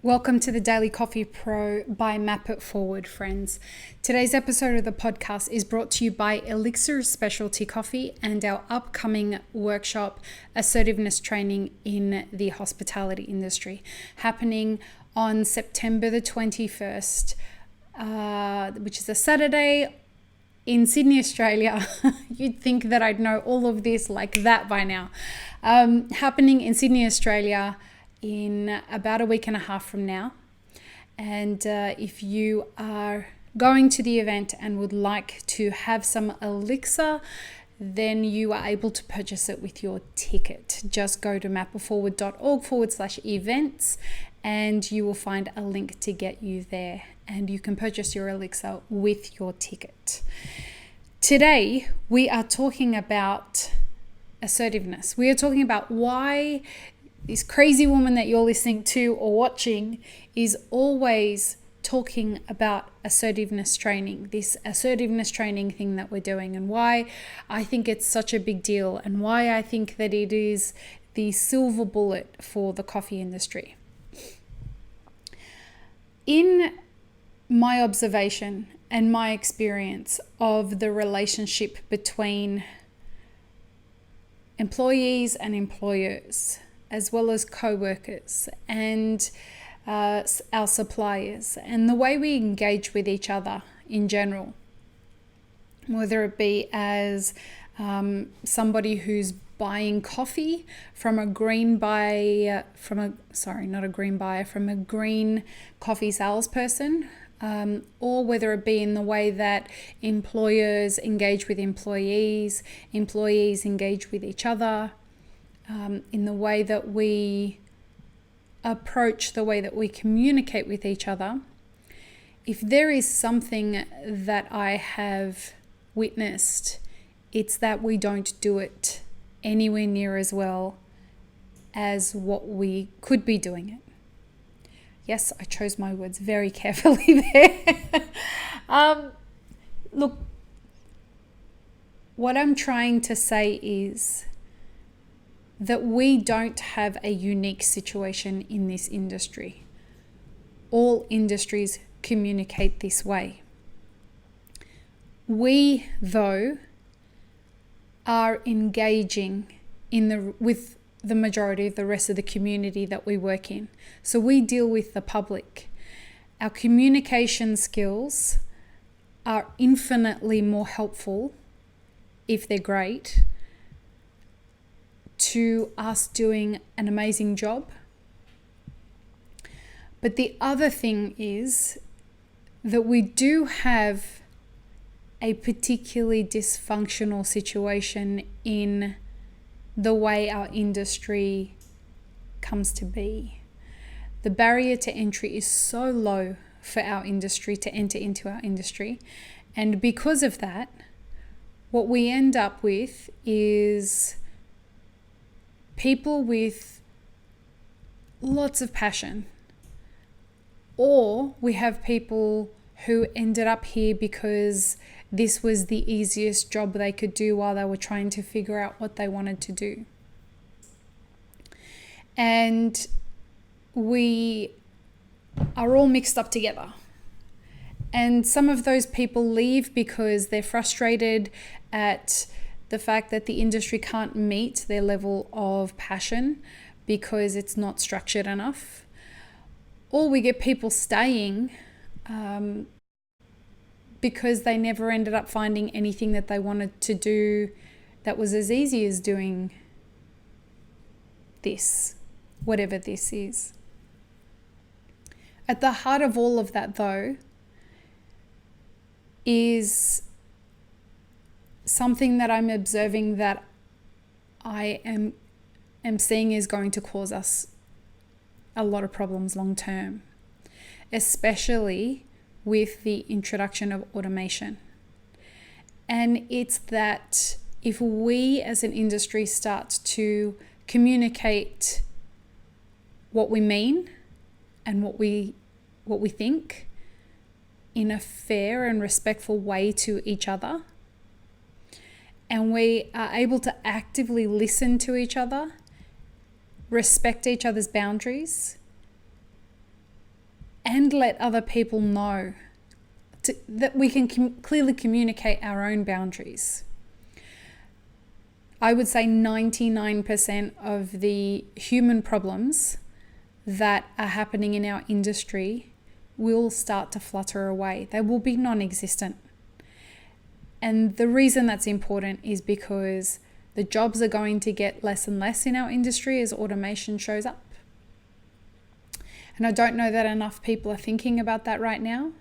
Welcome to the Daily Coffee Pro by Map It Forward, friends. Today's episode of the podcast is brought to you by Elixir Specialty Coffee and our upcoming workshop, Assertiveness Training in the Hospitality Industry, happening on September the 21st, which is a Saturday in Sydney, Australia. You'd think that I'd know all of this like that by now. Happening in Sydney, Australia, in about a week and a half from now. And if you are going to the event and would like to have some Elixir, then you are able to purchase it with your ticket. Just go to mapitforward.org/events and you will find a link to get you there, and you can purchase your Elixir with your ticket. Today, we are talking about assertiveness. We are talking about why this crazy woman that you're listening to or watching is always talking about assertiveness training, this assertiveness training thing that we're doing, and why I think it's such a big deal, and why I think that it is the silver bullet for the coffee industry. In my observation and my experience of the relationship between employees and employers, as well as co-workers and our suppliers, and the way we engage with each other in general, whether it be as somebody who's buying coffee from a green coffee salesperson, or whether it be in the way that employers engage with employees, employees engage with each other, in the way that we approach, the way that we communicate with each other. If there is something that I have witnessed, it's that we don't do it anywhere near as well as what we could be doing it. Yes, I chose my words very carefully there. Look, what I'm trying to say is that we don't have a unique situation in this industry. All industries communicate this way. We, though, are engaging with the majority of the rest of the community that we work in. So we deal with the public. Our communication skills are infinitely more helpful, if they're great, to us doing an amazing job. But the other thing is that we do have a particularly dysfunctional situation in the way our industry comes to be. The barrier to entry is so low for our industry to enter into our industry. And because of that, what we end up with is people with lots of passion, or we have people who ended up here because this was the easiest job they could do while they were trying to figure out what they wanted to do. And we are all mixed up together. And some of those people leave because they're frustrated at the fact that the industry can't meet their level of passion because it's not structured enough. Or we get people staying because they never ended up finding anything that they wanted to do that was as easy as doing this, whatever this is. At the heart of all of that, though, is something that I'm observing that I am seeing is going to cause us a lot of problems long term, especially with the introduction of automation. And it's that if we as an industry start to communicate what we mean and what we think in a fair and respectful way to each other, and we are able to actively listen to each other, respect each other's boundaries, and let other people know that we can clearly communicate our own boundaries. I would say 99% of the human problems that are happening in our industry will start to flutter away. They will be non-existent. And the reason that's important is because the jobs are going to get less and less in our industry as automation shows up. And I don't know that enough people are thinking about that right now.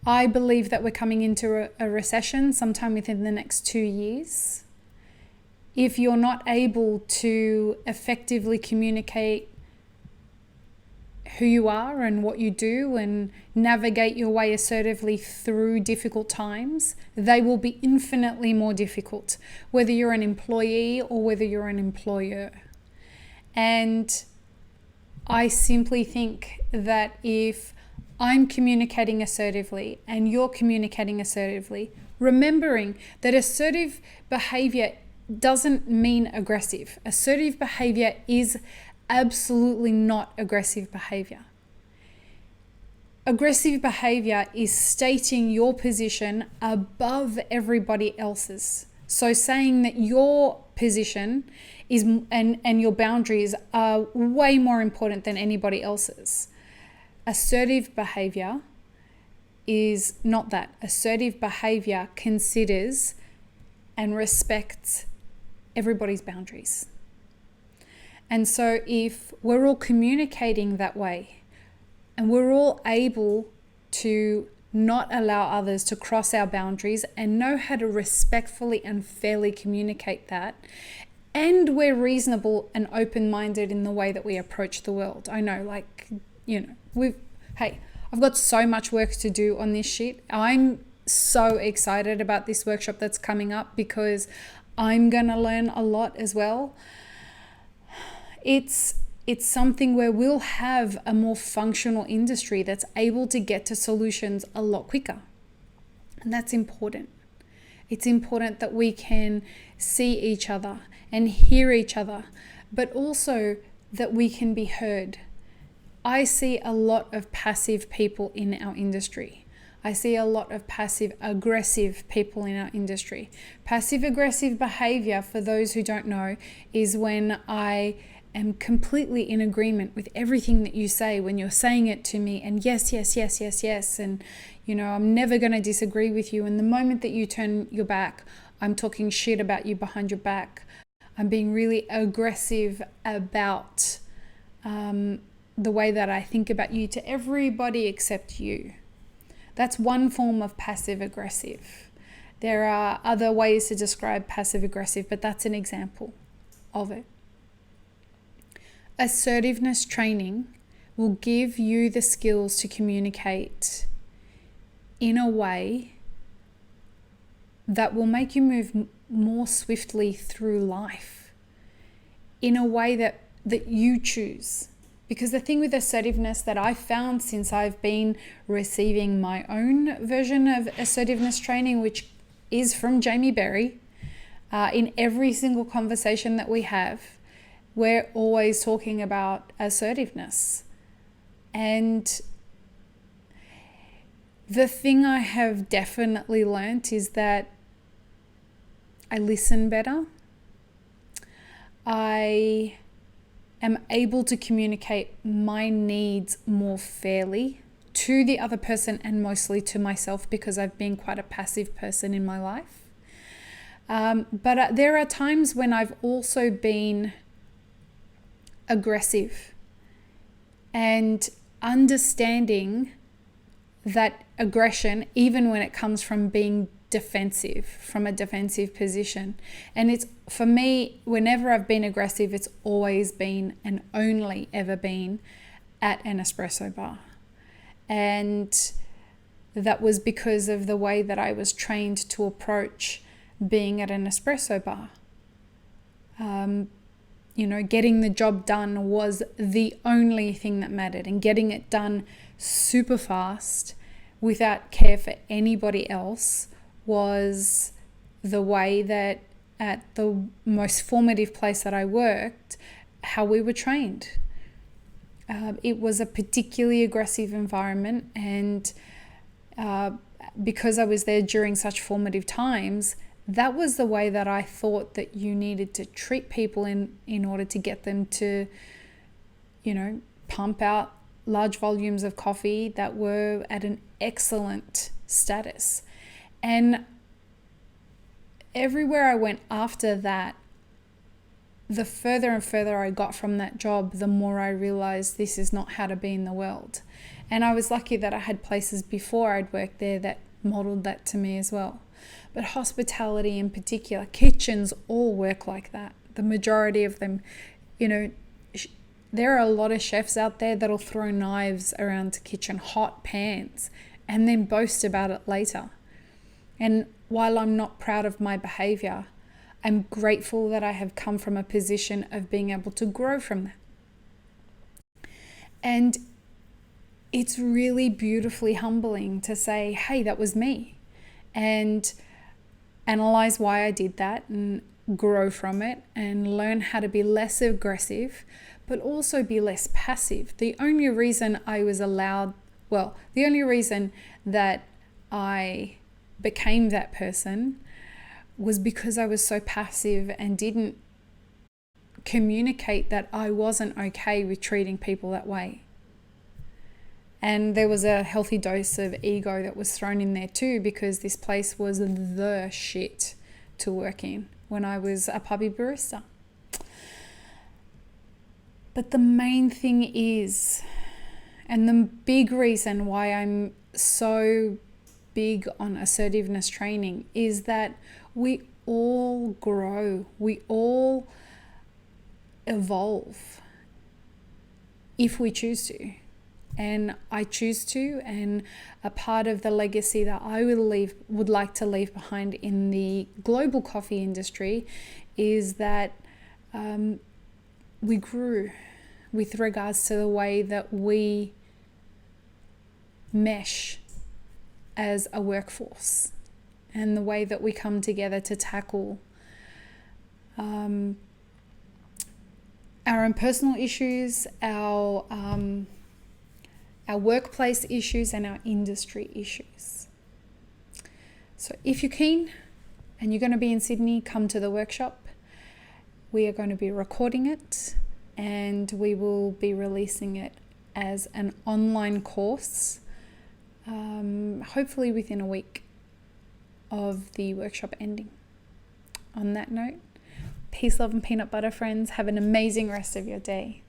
I believe that we're coming into a recession sometime within the next 2 years. If you're not able to effectively communicate who you are and what you do and navigate your way assertively through difficult times, they will be infinitely more difficult, whether you're an employee or whether you're an employer. And I simply think that if I'm communicating assertively and you're communicating assertively, remembering that assertive behavior doesn't mean aggressive. Assertive behavior is absolutely not aggressive behavior. Aggressive behavior is stating your position above everybody else's. So saying that your position is and your boundaries are way more important than anybody else's. Assertive behavior is not that. Assertive behavior considers and respects everybody's boundaries. And so if we're all communicating that way and we're all able to not allow others to cross our boundaries and know how to respectfully and fairly communicate that, and we're reasonable and open-minded in the way that we approach the world. I know, I've got so much work to do on this shit. I'm so excited about this workshop that's coming up because I'm going to learn a lot as well. It's something where we'll have a more functional industry that's able to get to solutions a lot quicker. And that's important. It's important that we can see each other and hear each other, but also that we can be heard. I see a lot of passive people in our industry. I see a lot of passive-aggressive people in our industry. Passive-aggressive behavior, for those who don't know, is when I am completely in agreement with everything that you say, when you're saying it to me, and yes, and I'm never going to disagree with you. And the moment that you turn your back, I'm talking shit about you behind your back. I'm being really aggressive about the way that I think about you to everybody except you. That's one form of passive-aggressive. There are other ways to describe passive-aggressive, but that's an example of it. Assertiveness training will give you the skills to communicate in a way that will make you move more swiftly through life, in a way that you choose. Because the thing with assertiveness that I've found since I've been receiving my own version of assertiveness training, which is from Jamie Berry, in every single conversation that we have, we're always talking about assertiveness. And the thing I have definitely learnt is that I listen better. I am able to communicate my needs more fairly to the other person and mostly to myself, because I've been quite a passive person in my life. But there are times when I've also been aggressive, and understanding that aggression, even when it comes from being defensive, from a defensive position. And it's, for me, whenever I've been aggressive, it's always been and only ever been at an espresso bar. And that was because of the way that I was trained to approach being at an espresso bar. Getting the job done was the only thing that mattered, and getting it done super fast without care for anybody else was the way that at the most formative place that I worked, how we were trained. It was a particularly aggressive environment, and because I was there during such formative times, that was the way that I thought that you needed to treat people in order to get them to, pump out large volumes of coffee that were at an excellent status. And everywhere I went after that, the further and further I got from that job, the more I realized this is not how to be in the world. And I was lucky that I had places before I'd worked there that modeled that to me as well. But hospitality in particular, kitchens all work like that. The majority of them, there are a lot of chefs out there that'll throw knives around the kitchen, hot pans, and then boast about it later. And while I'm not proud of my behavior, I'm grateful that I have come from a position of being able to grow from that. And it's really beautifully humbling to say, hey, that was me, and analyze why I did that and grow from it and learn how to be less aggressive, but also be less passive. The only reason that I became that person was because I was so passive and didn't communicate that I wasn't okay with treating people that way. And there was a healthy dose of ego that was thrown in there too, because this place was the shit to work in when I was a puppy barista. But the main thing is, and the big reason why I'm so big on assertiveness training, is that we all grow, we all evolve if we choose to. And I choose to, and a part of the legacy that I would like to leave behind in the global coffee industry is that we grew with regards to the way that we mesh as a workforce and the way that we come together to tackle our own personal issues, our workplace issues, and our industry issues. So if you're keen and you're going to be in Sydney, come to the workshop. We are going to be recording it, and we will be releasing it as an online course, hopefully within a week of the workshop ending. On that note, peace, love, and peanut butter, friends. Have an amazing rest of your day.